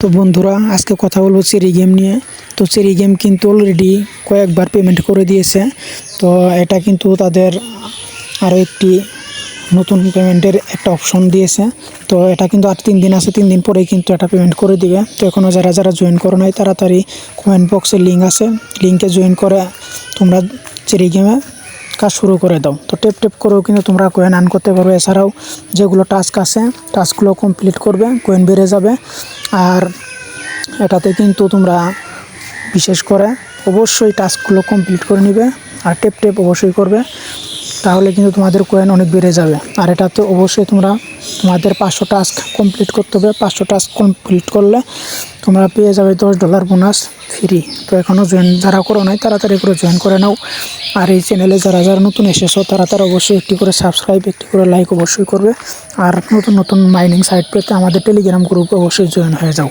তো বন্ধুরা আজকে কথা বলবো চেরি গেম নিয়ে। তো চেরি গেম কিন্তু অলরেডি কয়েকবার পেমেন্ট করে দিয়েছে। তো এটা কিন্তু তাদের আরও একটি নতুন পেমেন্টের একটা অপশন দিয়েছে। তো এটা কিন্তু আর 3 দিন আছে, 3 দিন পরেই কিন্তু এটা পেমেন্ট করে দিবে। তো এখনও যারা যারা জয়েন করো নাই তাড়াতাড়ি কমেন্ট বক্সে লিঙ্ক আছে, লিঙ্কে জয়েন করে তোমরা চেরি গেমে কাজ শুরু করে দাও। তো টেপ টেপ করেও কিন্তু তোমরা কয়েন আর্ন করতে পারবে। এছাড়াও যেগুলো টাস্ক আছে টাস্কগুলো কমপ্লিট করবে, কয়েন বেড়ে যাবে। আর এটাতে কিন্তু তোমরা বিশেষ করে অবশ্যই টাস্কগুলো কমপ্লিট করে নিবে আর টেপ টেপ অবশ্যই করবে, তাহলে কিন্তু তোমাদের কয়েন অনেক বেড়ে যাবে। আর এটাতে অবশ্যই তোমাদের 500 টাস্ক কমপ্লিট করতে হবে। 500 টাস্ক কমপ্লিট করলে তোমরা পেয়ে যাবে $10 বোনাস ফ্রি। তো এখনও যারা করো নাই তাড়াতাড়ি করে জয়েন করে নাও। আর এই চ্যানেলে যারা যারা নতুন এসেছো তারা অবশ্যই একটি করে সাবস্ক্রাইব, একটি করে লাইক অবশ্যই করবে। আর নতুন নতুন মাইনিং সাইট পেতে আমাদের টেলিগ্রাম গ্রুপে অবশ্যই জয়েন হয়ে যাও।